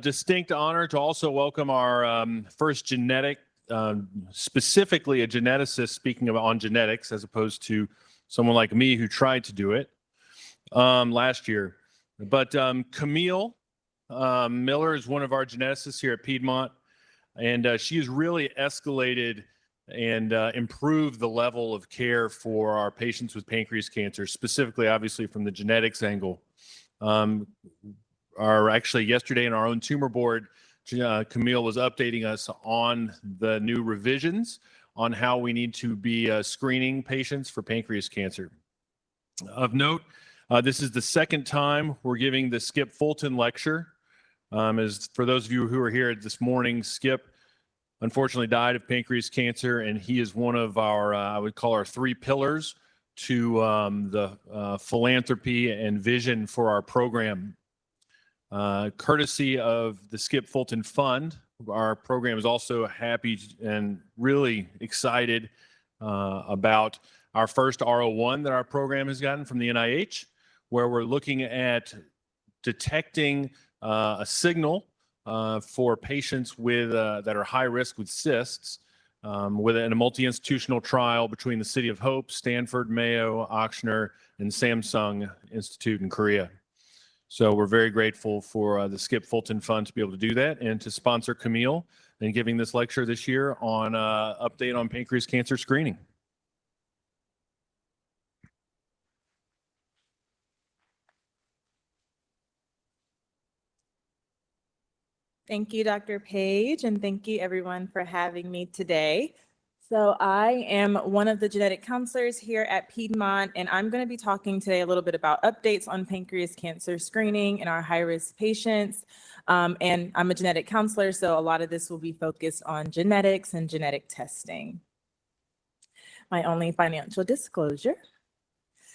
Distinct honor to also welcome our first genetic, specifically a geneticist speaking on genetics, as opposed to someone like me who tried to do it last year. But Camille Miller is one of our geneticists here at Piedmont, and she has really escalated and improved the level of care for our patients with pancreas cancer, specifically, obviously, from the genetics angle. Actually, yesterday in our own tumor board, Camille was updating us on the new revisions on how we need to be screening patients for pancreas cancer. Of note, this is the second time we're giving the Skip Fulton lecture. As for those of you who are here this morning, Skip unfortunately died of pancreas cancer, and he is one of our, I would call our 3 pillars to the philanthropy and vision for our program. Courtesy of the Skip Fulton Fund, our program is also happy and really excited about our first R01 that our program has gotten from the NIH, where we're looking at detecting a signal for patients with that are high risk with cysts within a multi-institutional trial between the City of Hope, Stanford, Mayo, Ochsner, and Samsung Institute in Korea. So we're very grateful for the Skip Fulton Fund to be able to do that and to sponsor Camille and giving this lecture this year on update on pancreas cancer screening. Thank you, Dr. Page, and thank you everyone for having me today. So I am one of the genetic counselors here at Piedmont, and I'm going to be talking today a little bit about updates on pancreas cancer screening in our high-risk patients. And I'm a genetic counselor, so a lot of this will be focused on genetics and genetic testing. My only financial disclosure.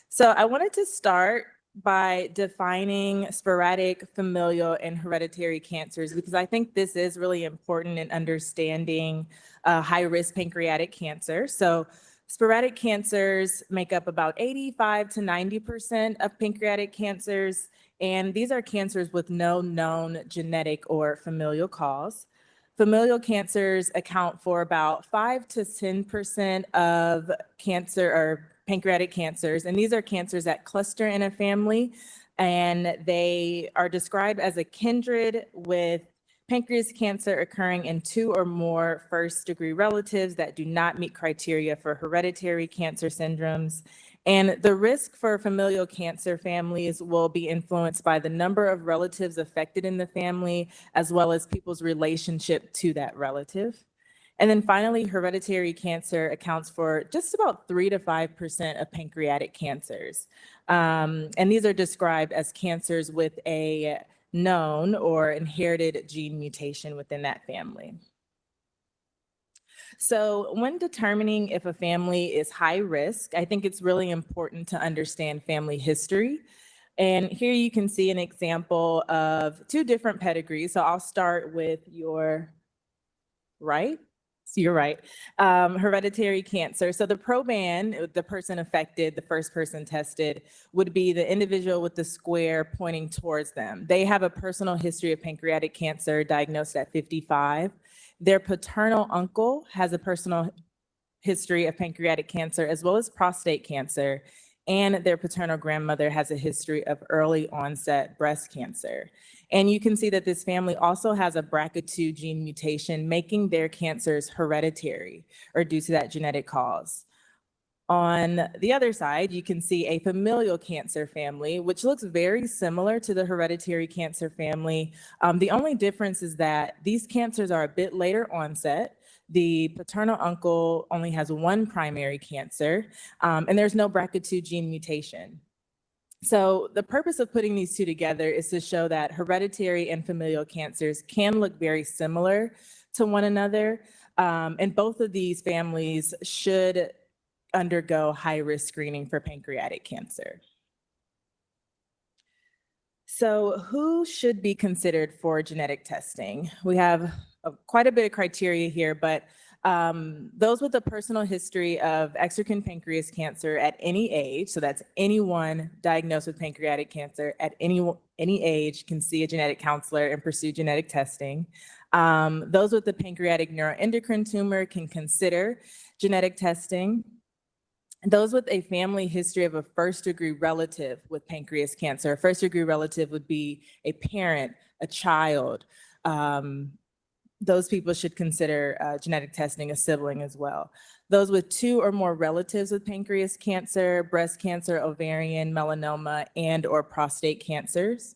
So I wanted to start by defining sporadic, familial, and hereditary cancers, because I think this is really important in understanding high-risk pancreatic cancer. So sporadic cancers make up about 85 to 90% of pancreatic cancers, and these are cancers with no known genetic or familial cause. Familial cancers account for about 5 to 10% of cancer or pancreatic cancers, and these are cancers that cluster in a family, and they are described as a kindred, with pancreas cancer occurring in 2 or more first-degree relatives that do not meet criteria for hereditary cancer syndromes. And the risk for familial cancer families will be influenced by the number of relatives affected in the family, as well as people's relationship to that relative. And then finally, hereditary cancer accounts for just about 3 to 5% of pancreatic cancers. And these are described as cancers with a known or inherited gene mutation within that family. So when determining if a family is high risk, I think it's really important to understand family history. And here you can see an example of 2 different pedigrees. So I'll start with your right. So you're right. Hereditary cancer. So the proband, the person affected, the first person tested, would be the individual with the square pointing towards them. They have a personal history of pancreatic cancer diagnosed at 55. Their paternal uncle has a personal history of pancreatic cancer as well as prostate cancer. And their paternal grandmother has a history of early onset breast cancer. And you can see that this family also has a BRCA2 gene mutation, making their cancers hereditary or due to that genetic cause. On the other side, you can see a familial cancer family, which looks very similar to the hereditary cancer family. The only difference is that these cancers are a bit later onset. The paternal uncle only has 1 primary cancer, and there's no BRCA2 gene mutation. So the purpose of putting these 2 together is to show that hereditary and familial cancers can look very similar to one another, and both of these families should undergo high-risk screening for pancreatic cancer. So who should be considered for genetic testing? We have quite a bit of criteria here, but Those with a personal history of exocrine pancreas cancer at any age, so that's anyone diagnosed with pancreatic cancer at any age can see a genetic counselor and pursue genetic testing. Those with the pancreatic neuroendocrine tumor can consider genetic testing. Those with a family history of a first-degree relative with pancreas cancer, a first-degree relative would be a parent, a child. Those people should consider genetic testing, a sibling as well. Those with 2 or more relatives with pancreas cancer, breast cancer, ovarian, melanoma, and/or prostate cancers.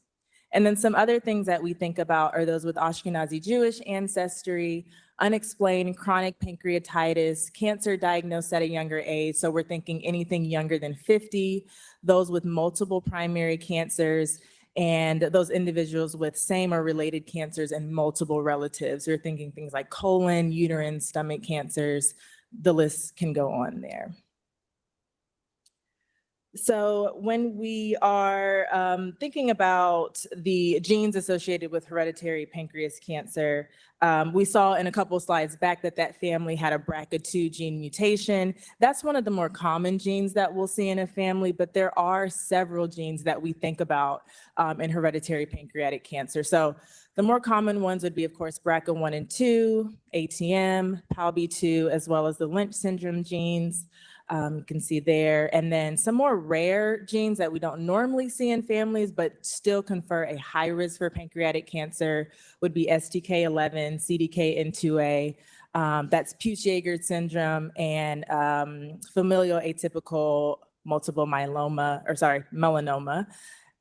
And then some other things that we think about are those with Ashkenazi Jewish ancestry, unexplained chronic pancreatitis, cancer diagnosed at a younger age. So we're thinking anything younger than 50, those with multiple primary cancers, and those individuals with same or related cancers and multiple relatives. We're thinking things like colon, uterine, stomach cancers. The list can go on there. So when we are thinking about the genes associated with hereditary pancreas cancer, we saw in a couple slides back that family had a BRCA2 gene mutation. That's one of the more common genes that we'll see in a family, but there are several genes that we think about in hereditary pancreatic cancer. So the more common ones would be, of course, BRCA1 and 2, ATM, PALB2, as well as the Lynch syndrome genes. You can see there. And then some more rare genes that we don't normally see in families, but still confer a high risk for pancreatic cancer would be STK11, CDKN2A, that's Peutz-Jeghers syndrome, and familial atypical multiple melanoma.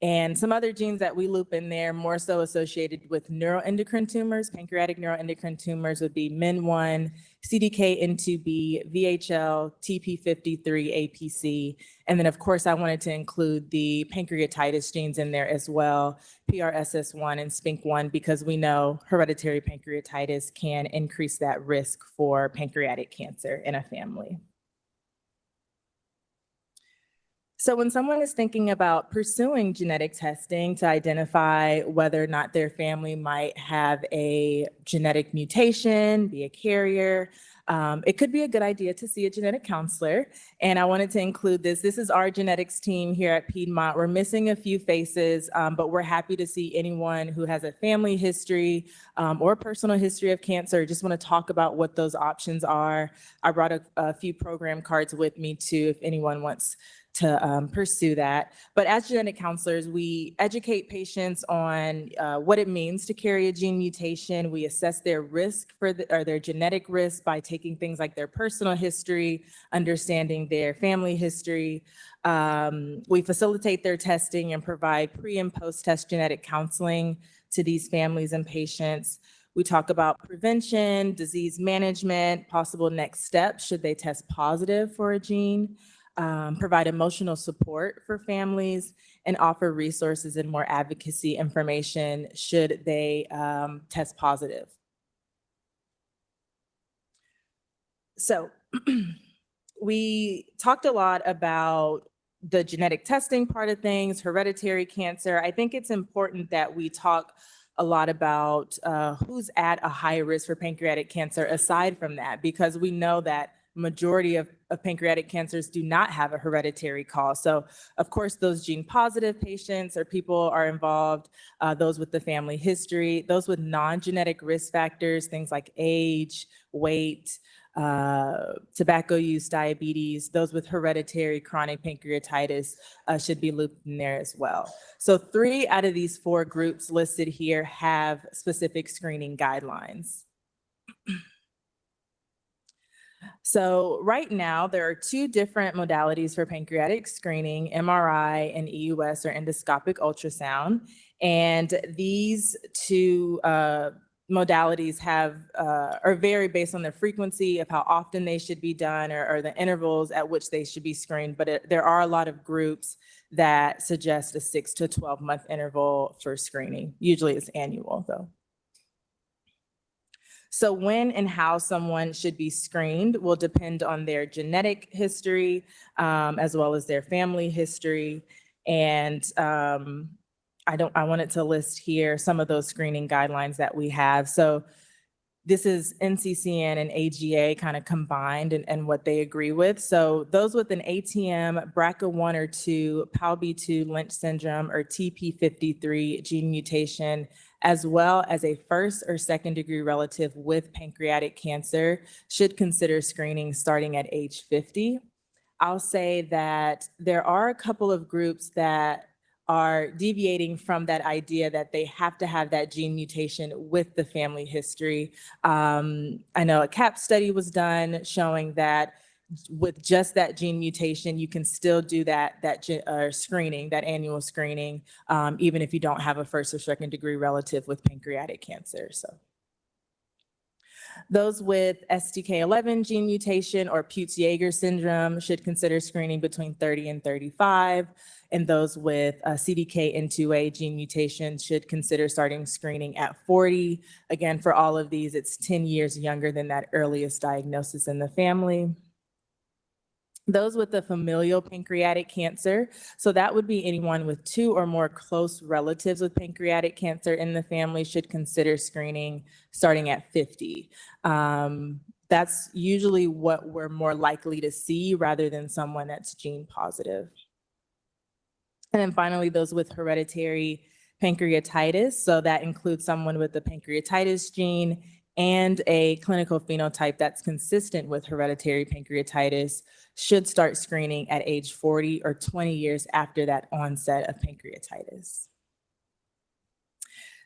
And some other genes that we loop in there, more so associated with neuroendocrine tumors, pancreatic neuroendocrine tumors would be MIN1, CDKN2B, VHL, TP53, APC. And then of course, I wanted to include the pancreatitis genes in there as well, PRSS1 and SPINK1, because we know hereditary pancreatitis can increase that risk for pancreatic cancer in a family. So when someone is thinking about pursuing genetic testing to identify whether or not their family might have a genetic mutation, be a carrier, it could be a good idea to see a genetic counselor. And I wanted to include this. This is our genetics team here at Piedmont. We're missing a few faces, but we're happy to see anyone who has a family history or personal history of cancer. Just want to talk about what those options are. I brought a few program cards with me too, if anyone wants to pursue that. But as genetic counselors, we educate patients on what it means to carry a gene mutation. We assess their risk or their genetic risk by taking things like their personal history, understanding their family history. We facilitate their testing and provide pre and post-test genetic counseling to these families and patients. We talk about prevention, disease management, possible next steps should they test positive for a gene. Provide emotional support for families, and offer resources and more advocacy information should they test positive. So we talked a lot about the genetic testing part of things, hereditary cancer. I think it's important that we talk a lot about who's at a high risk for pancreatic cancer aside from that, because we know that majority of pancreatic cancers do not have a hereditary cause. So of course, those gene positive patients or people are involved, those with the family history, those with non-genetic risk factors, things like age, weight, tobacco use, diabetes, those with hereditary chronic pancreatitis should be looped in there as well. So 3 out of these 4 groups listed here have specific screening guidelines. So right now, there are 2 different modalities for pancreatic screening, MRI and EUS or endoscopic ultrasound. And these 2 modalities are vary based on the frequency of how often they should be done or the intervals at which they should be screened. But there are a lot of groups that suggest a 6 to 12-month interval for screening. Usually it's annual though. So when and how someone should be screened will depend on their genetic history, as well as their family history. And I wanted to list here some of those screening guidelines that we have. So this is NCCN and AGA kind of combined and what they agree with. So those with an ATM, BRCA1 or 2, PALB2 Lynch syndrome, or TP53 gene mutation, as well as a first or second degree relative with pancreatic cancer, should consider screening starting at age 50. I'll say that there are a couple of groups that are deviating from that idea that they have to have that gene mutation with the family history. I know a CAP study was done showing that with just that gene mutation, you can still do that screening, that annual screening, even if you don't have a first or second degree relative with pancreatic cancer. So those with STK11 gene mutation or Peutz-Jeghers syndrome should consider screening between 30 and 35. And those with CDKN2A gene mutation should consider starting screening at 40. Again, for all of these, it's 10 years younger than that earliest diagnosis in the family. Those with the familial pancreatic cancer, so that would be anyone with 2 or more close relatives with pancreatic cancer in the family, should consider screening starting at 50. That's usually what we're more likely to see rather than someone that's gene positive. And then finally, those with hereditary pancreatitis, so that includes someone with the pancreatitis gene and a clinical phenotype that's consistent with hereditary pancreatitis, should start screening at age 40 or 20 years after that onset of pancreatitis.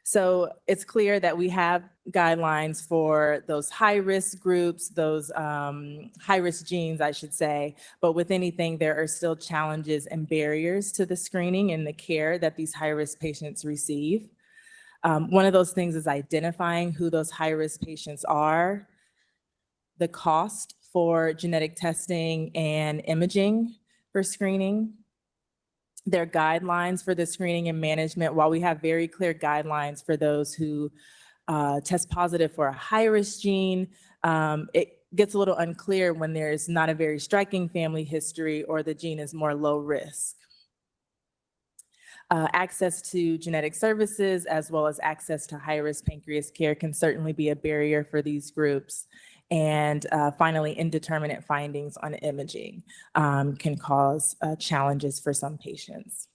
So it's clear that we have guidelines for those high-risk groups, those high-risk genes, I should say, but with anything, there are still challenges and barriers to the screening and the care that these high-risk patients receive. One of those things is identifying who those high-risk patients are, the cost for genetic testing and imaging for screening. There are guidelines for the screening and management. While we have very clear guidelines for those who test positive for a high-risk gene, it gets a little unclear when there's not a very striking family history or the gene is more low risk. Access to genetic services as well as access to high-risk pancreas care can certainly be a barrier for these groups. And finally, indeterminate findings on imaging can cause challenges for some patients.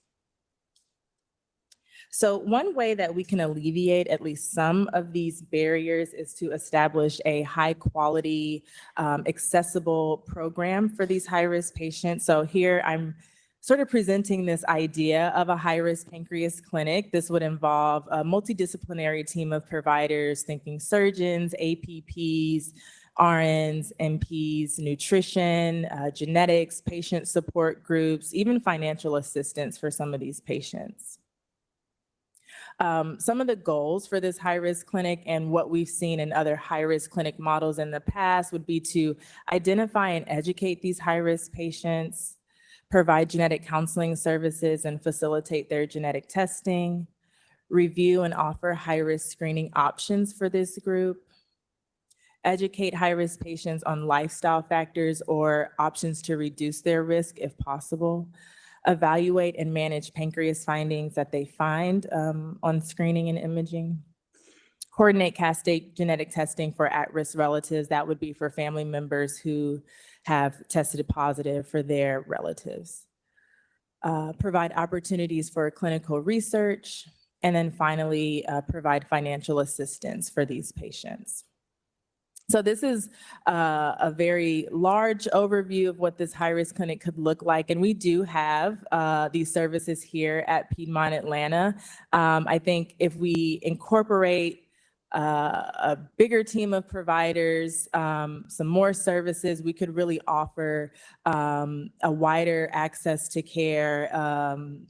So one way that we can alleviate at least some of these barriers is to establish a high quality, accessible program for these high-risk patients. So here I'm sort of presenting this idea of a high-risk pancreas clinic. This would involve a multidisciplinary team of providers, thinking surgeons, APPs, RNs, NPs, nutrition, genetics, patient support groups, even financial assistance for some of these patients. Some of the goals for this high-risk clinic and what we've seen in other high-risk clinic models in the past would be to identify and educate these high-risk patients, provide genetic counseling services and facilitate their genetic testing, review and offer high-risk screening options for this group, educate high-risk patients on lifestyle factors or options to reduce their risk if possible, evaluate and manage pancreas findings that they find on screening and imaging, coordinate cascade genetic testing for at-risk relatives. That would be for family members who have tested positive for their relatives. Provide opportunities for clinical research, and then finally, provide financial assistance for these patients. So this is a very large overview of what this high-risk clinic could look like. And we do have these services here at Piedmont Atlanta. I think if we incorporate a bigger team of providers, some more services, we could really offer a wider access to care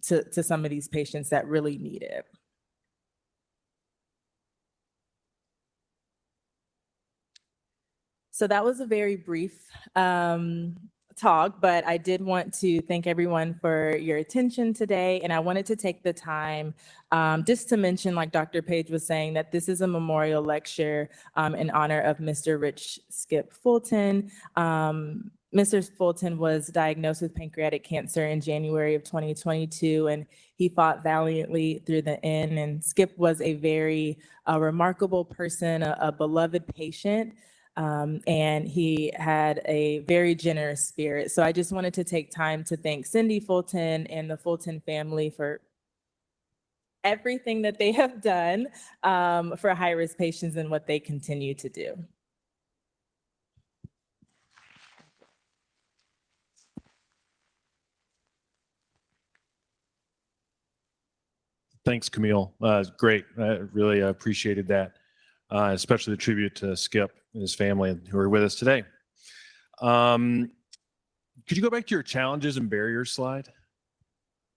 to some of these patients that really need it. So that was a very brief talk, but I did want to thank everyone for your attention today. And I wanted to take the time just to mention, like Dr. Page was saying, that this is a memorial lecture in honor of Mr. Rich Skip Fulton. Mr. Fulton was diagnosed with pancreatic cancer in January of 2022, and he fought valiantly through the end. And Skip was a very remarkable person, a beloved patient, and he had a very generous spirit. So I just wanted to take time to thank Cindy Fulton and the Fulton family for everything that they have done for high-risk patients and what they continue to do. Thanks, Camille. Great. I really appreciated that, especially the tribute to Skip and his family who are with us today. Could you go back to your challenges and barriers slide?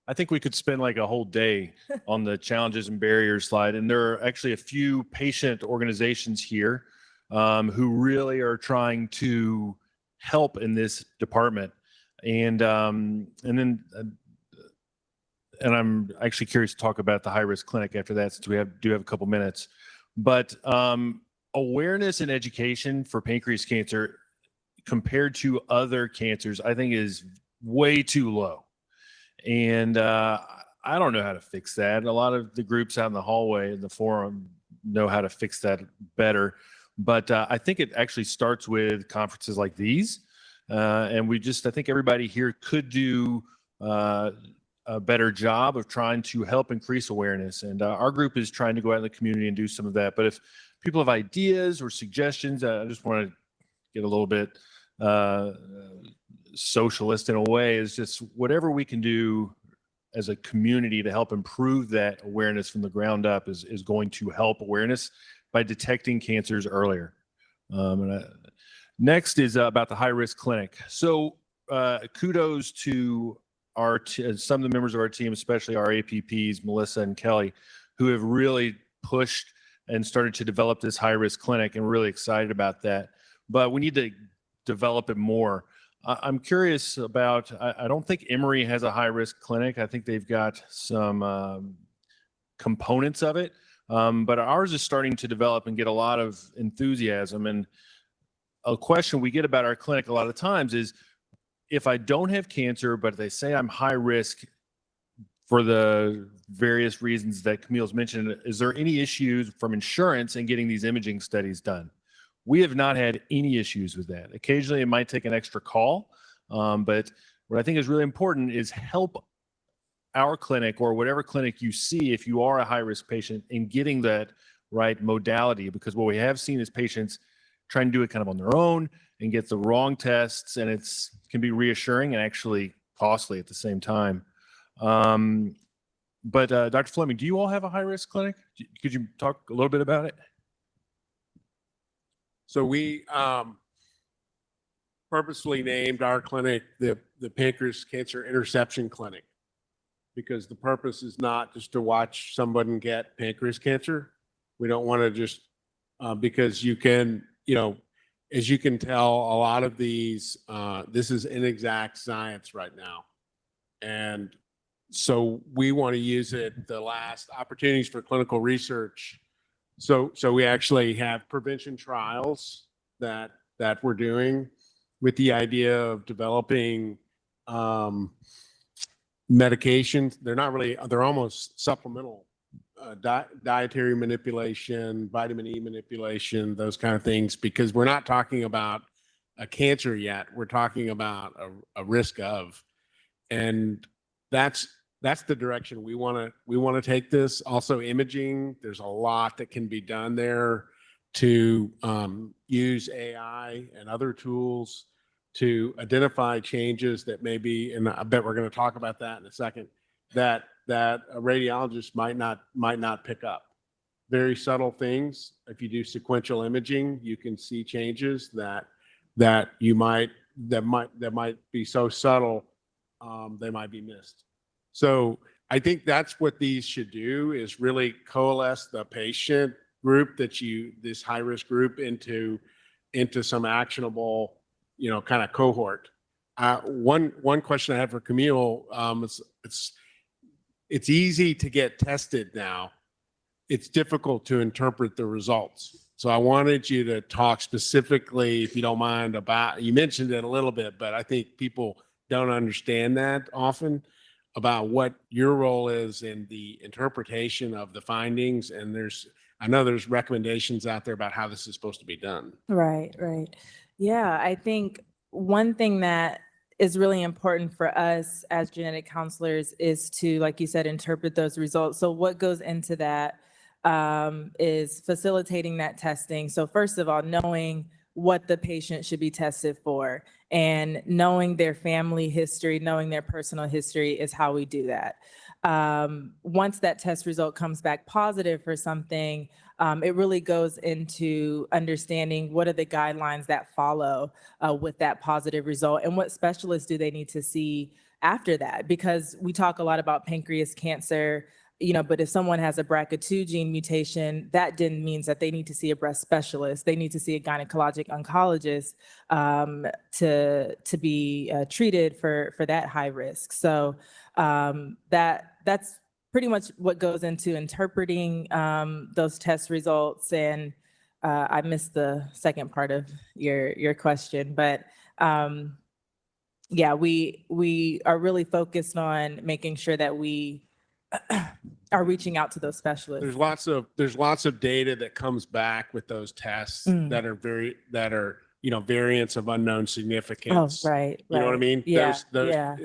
I think we could spend like a whole day on the challenges and barriers slide. And there are actually a few patient organizations here who really are trying to help in this department. And I'm actually curious to talk about the high-risk clinic after that, since we do have a couple minutes. But awareness and education for pancreas cancer compared to other cancers, I think is way too low. And I don't know how to fix that. A lot of the groups out in the hallway in the forum know how to fix that better. But I think it actually starts with conferences like these. And I think everybody here could do a better job of trying to help increase awareness. And our group is trying to go out in the community and do some of that. But if people have ideas or suggestions, I just want to get a little bit socialist in a way, is just whatever we can do as a community to help improve that awareness from the ground up is going to help awareness by detecting cancers earlier. Next is about the high-risk clinic. So kudos to some of the members of our team, especially our APPs, Melissa and Kelly, who have really pushed and started to develop this high-risk clinic, and we're really excited about that. But we need to develop it more. I'm curious about, I don't think Emory has a high-risk clinic. I think they've got some components of it, but ours is starting to develop and get a lot of enthusiasm. And a question we get about our clinic a lot of times is, if I don't have cancer, but they say I'm high risk for the various reasons that Camille's mentioned, is there any issues from insurance in getting these imaging studies done? We have not had any issues with that. Occasionally it might take an extra call, but what I think is really important is help our clinic or whatever clinic you see if you are a high-risk patient in getting that right modality, because what we have seen is patients trying to do it kind of on their own and get the wrong tests, and it can be reassuring and actually costly at the same time. But Dr. Fleming, do you all have a high-risk clinic? Could you talk a little bit about it? So we purposely named our clinic the Pancreas Cancer Interception Clinic, because the purpose is not just to watch someone get pancreas cancer. We don't want to just, because you can, as you can tell, a lot of these, this is inexact science right now. And so we want to use it, the last opportunities for clinical research. So we actually have prevention trials that we're doing with the idea of developing medications. They're almost supplemental, dietary manipulation, vitamin E manipulation, those kind of things, because we're not talking about a cancer yet. We're talking about a risk of, and that's the direction we want to take this. Also imaging, there's a lot that can be done there to use AI and other tools to identify changes that may be, and I bet we're going to talk about that in a second, that a radiologist might not pick up. Very subtle things. If you do sequential imaging, you can see changes that might be so subtle they might be missed. So I think that's what these should do, is really coalesce the patient group this high risk group into some actionable, kind of cohort. One question I have for Camille, it's easy to get tested now. It's difficult to interpret the results. So I wanted you to talk specifically, if you don't mind, about, you mentioned it a little bit, but I think people don't understand that often, about what your role is in the interpretation of the findings. And I know there's recommendations out there about how this is supposed to be done. Right, right. Yeah, I think one thing that is really important for us as genetic counselors is to, like you said, interpret those results. So what goes into that is facilitating that testing. So first of all, knowing what the patient should be tested for and knowing their family history, knowing their personal history is how we do that. Once that test result comes back positive for something, it really goes into understanding what are the guidelines that follow with that positive result and what specialists do they need to see after that. Because we talk a lot about pancreas cancer, but if someone has a BRCA2 gene mutation, that then means that they need to see a breast specialist. They need to see a gynecologic oncologist to be treated for that high risk. So that's pretty much what goes into interpreting those test results. And I missed the second part of your question, but yeah, we are really focused on making sure that we are reaching out to those specialists. There's lots of data that comes back with those tests that are variants of unknown Oh, significance. right. You know what I mean? Yeah, Those, yeah.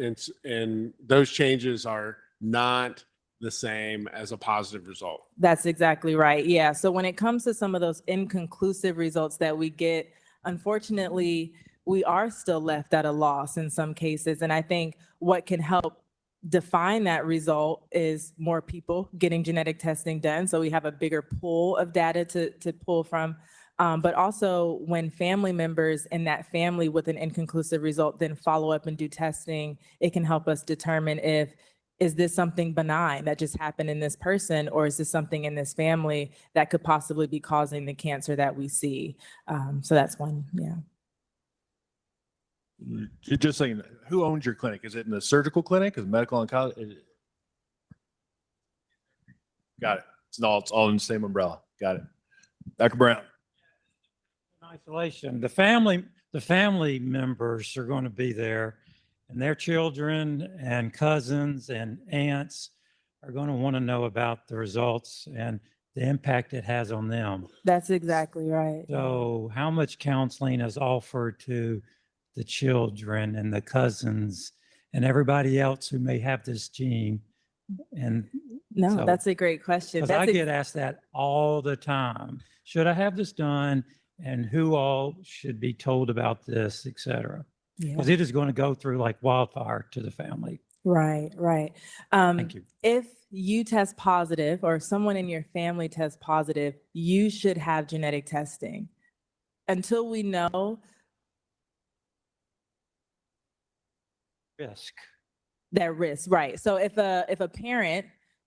and those changes are not the same as a positive result. That's exactly right. Yeah. So when it comes to some of those inconclusive results that we get, unfortunately, we are still left at a loss in some cases. And I think what can help define that result is more people getting genetic testing done. So we have a bigger pool of data to pull from. But also when family members in that family with an inconclusive result then follow up and do testing, it can help us determine is this something benign that just happened in this person, or is this something in this family that could possibly be causing the cancer that we see? So that's one, yeah. Just saying, who owns your clinic? Is it in the surgical clinic? Is it medical oncology? Got it. It's all in the same umbrella. Got it. Dr. Brown. In isolation, the family members are going to be there, and their children and cousins and aunts are going to want to know about the results and the impact it has on them. That's exactly right. So how much counseling is offered to the children and the cousins and everybody else who may have this gene? And No, so- that's a great question. because I get asked that all the time. Should I have this done? And who all should be told about this, et cetera? Yeah. Because it is going to go through like wildfire to the family. Right, right. Thank you. If you test positive or someone in your family tests positive, you should have genetic testing. Until we know Risk. that risk, right? So if a parent,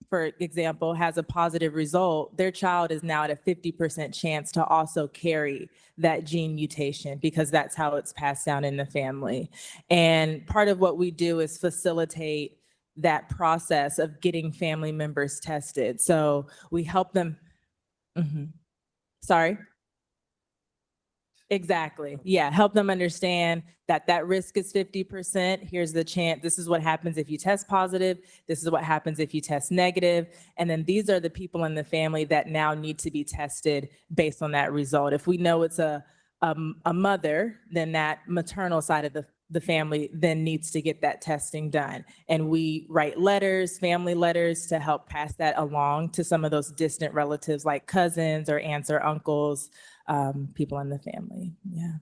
for example, has a positive result, their child is now at a 50% chance to also carry that gene mutation because that's how it's passed down in the family. And part of what we do is facilitate that process of getting family members tested. So we help them. Sorry? Exactly. Yeah. Help them understand that that risk is 50%. Here's the chance. This is what happens if you test positive. This is what happens if you test negative. And then these are the people in the family that now need to be tested based on that result. If we know it's a mother, then that maternal side of the family then needs to get that testing done. And we write letters, family letters, to help pass that along to some of those distant relatives like cousins or aunts or uncles, people in the family. Yeah.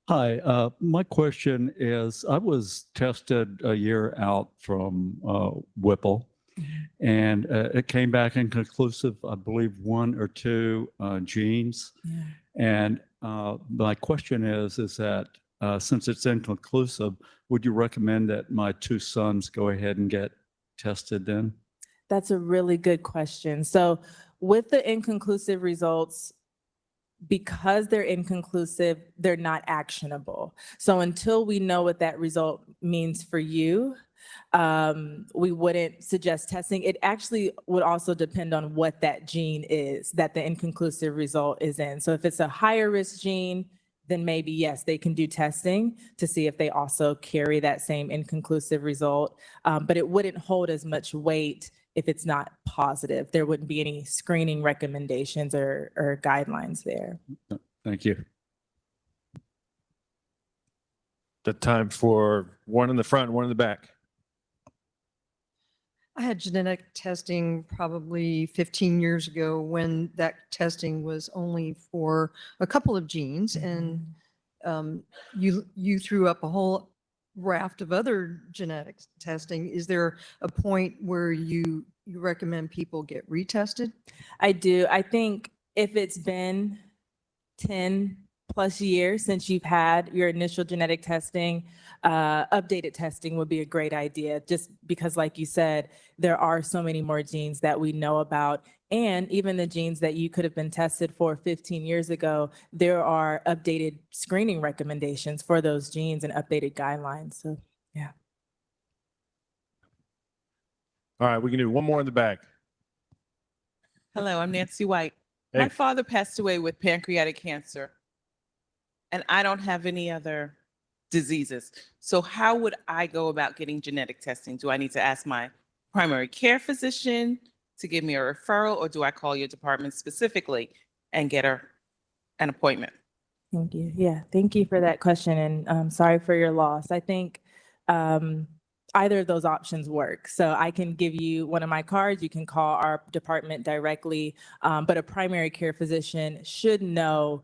Hi, my question is, I was tested a year out from Whipple, and it came back inconclusive, I believe 1 or 2 genes. Yeah. And my question is that since it's inconclusive, would you recommend that my 2 sons go ahead and get tested then? That's a really good question. So with the inconclusive results, because they're inconclusive, they're not actionable. So until we know what that result means for you, we wouldn't suggest testing. It actually would also depend on what that gene is that the inconclusive result is in. So if it's a higher risk gene, then maybe yes, they can do testing to see if they also carry that same inconclusive result. But it wouldn't hold as much weight if it's not positive. There wouldn't be any screening recommendations or guidelines there. Thank you. The time for one in the front, one in the back. I had genetic testing probably 15 years ago when that testing was only for a couple of genes, and you threw up a whole raft of other genetics testing. Is there a point where you recommend people get retested? I do. I think if it's been 10 plus years since you've had your initial genetic testing, updated testing would be a great idea, just because like you said, there are so many more genes that we know about. And even the genes that you could have been tested for 15 years ago, there are updated screening recommendations for those genes and updated guidelines. So, yeah. All right, we can do one more in the back. Hello, I'm Nancy White. Hey. My father passed away with pancreatic cancer, and I don't have any other diseases. So how would I go about getting genetic testing? Do I need to ask my primary care physician to give me a referral, or do I call your department specifically and get an appointment? Thank you. Yeah, thank you for that question, and sorry for your loss. I think either of those options work. So I can give you one of my cards. You can call our department directly, but a primary care physician should know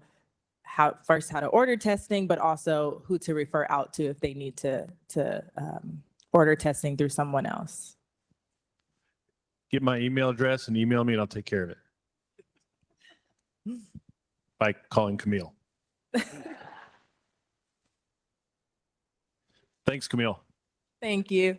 how to order testing, but also who to refer out to if they need to order testing through someone else. Get my email address and email me and I'll take care of it. By calling Camille. Thanks, Camille. Thank you.